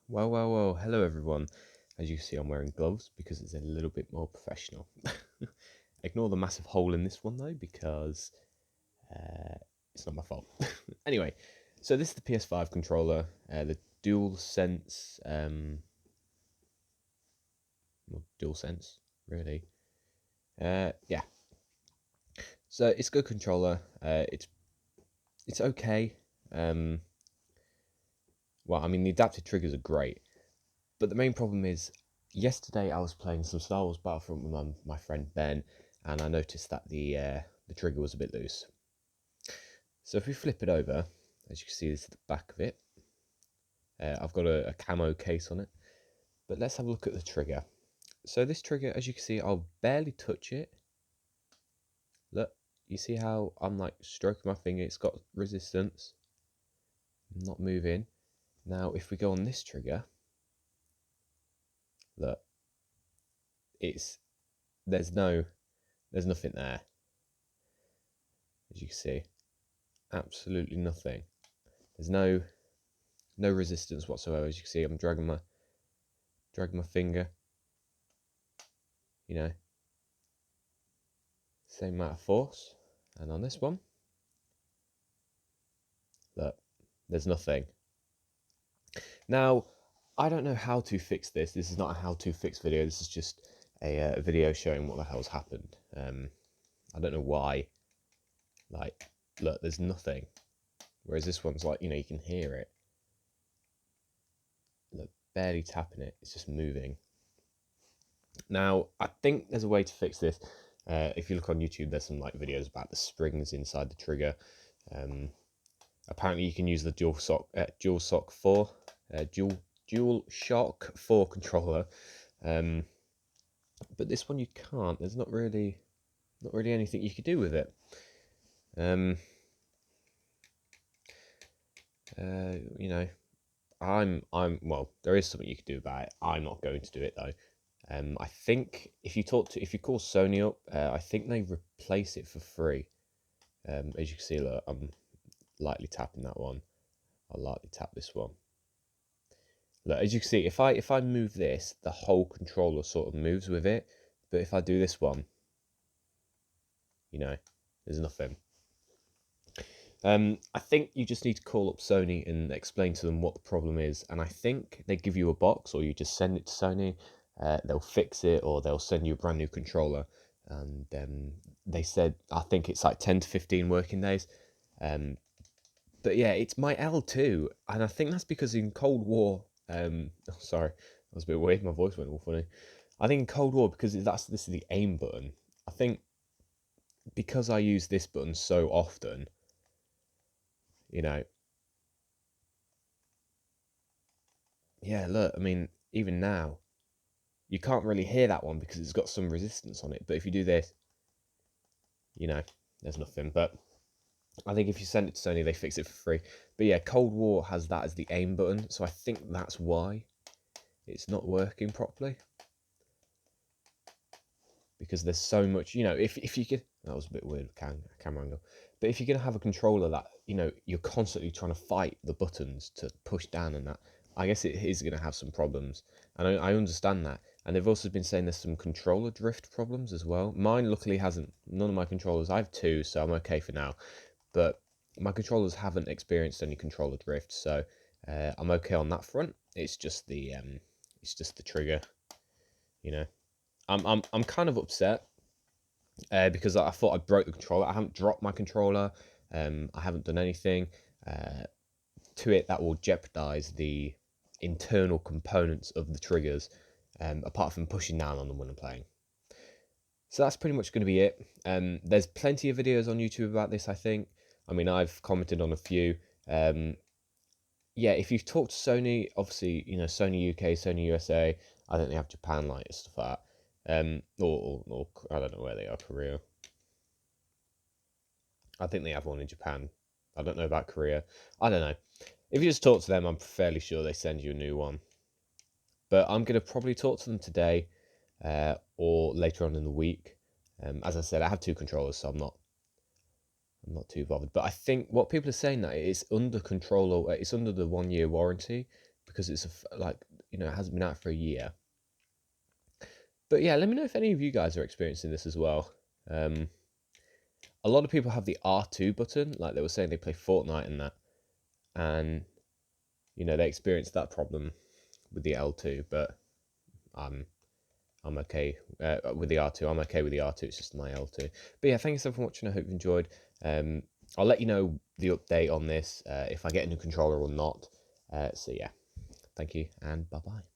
Well, hello everyone. As you see, I'm wearing gloves because it's a little bit more professional. Ignore the massive hole in this one though, because uh, it's not my fault. Anyway, so this is the PS5 controller, the DualSense, DualSense, really. Yeah, so it's a good controller. It's okay. Um, I mean, the adaptive triggers are great. But the main problem is, yesterday I was playing some Star Wars Battlefront with my friend Ben, and I noticed that the trigger was a bit loose. So if we flip it over, as you can see, this is the back of it. I've got a camo case on it, but let's have a look at the trigger. So this trigger, as you can see, I'll barely touch it. Look, you see how I'm like stroking my finger, it's got resistance. I'm not moving. Now if we go on this trigger, look, it's there's nothing there, as you can see. Absolutely nothing. There's no resistance whatsoever. As you can see, I'm dragging my finger. You know, same amount of force. And on this one, look, there's nothing. Now, I don't know how to fix this. This is not a how to fix video. This is just a video showing what the hell's happened. I don't know why. Like, look, there's nothing. Whereas this one's like, you can hear it. Look, barely tapping it. It's just moving. Now, I think there's a way to fix this. If you look on YouTube, there's some like videos about the springs inside the trigger. Apparently, you can use the DualShock 4, DualShock 4 controller, but this one you can't. There's not really anything you could do with it. You know, I'm well. There is something you could do about it. I'm not going to do it though. I think if you call Sony up, I think they replace it for free. As you can see, look, I'm lightly tapping that one. I'll lightly tap this one. Look, as you can see, if I move this, the whole controller sort of moves with it. But if I do this one, there's nothing. I think you just need to call up Sony and explain to them what the problem is. And I think they give you a box, or you just send it to Sony. They'll fix it, or they'll send you a brand new controller. And they said, I think it's like 10 to 15 working days. But yeah, it's my L2, and I think that's because in Cold War, sorry, that was a bit weird. My voice went all funny. I think in Cold War, because this is the aim button. I think because I use this button so often, yeah. Look, I mean, even now, you can't really hear that one because it's got some resistance on it. But if you do this, there's nothing. But I think if you send it to Sony, they fix it for free. But yeah, Cold War has that as the aim button, so I think that's why it's not working properly. Because there's so much, if you could, that was a bit weird camera angle, but if you're going to have a controller that, you're constantly trying to fight the buttons to push down and that, I guess it is going to have some problems. And I understand that. And they've also been saying there's some controller drift problems as well. Mine luckily hasn't. None of my controllers, I have two, so I'm okay for now. But my controllers haven't experienced any controller drift, so I'm okay on that front. It's just the trigger, you know. I'm kind of upset because I thought I broke the controller. I haven't dropped my controller. I haven't done anything to it that will jeopardize the internal components of the triggers, apart from pushing down on them when I'm playing. So that's pretty much going to be it. There's plenty of videos on YouTube about this, I think. I mean, I've commented on a few. Yeah, if you've talked to Sony, obviously, Sony UK, Sony USA, I think they have Japan like stuff like that. Or I don't know where they are, Korea. I think they have one in Japan. I don't know about Korea. I don't know. If you just talk to them, I'm fairly sure they send you a new one. But I'm going to probably talk to them today or later on in the week. As I said, I have two controllers, so I'm not too bothered. But I think what people are saying that it's under control, or it's under the 1 year warranty. because it's like, you know, it hasn't been out for a year. But yeah, let me know if any of you guys are experiencing this as well. A lot of people have the R2 button, like they were saying they play Fortnite and that, and you know they experience that problem with the L2. But I'm okay with the R2. I'm okay with the R2. It's just my L2. But yeah, thank you so much for watching. I hope you enjoyed. I'll let you know the update on this if I get a new controller or not. So yeah, thank you and bye bye.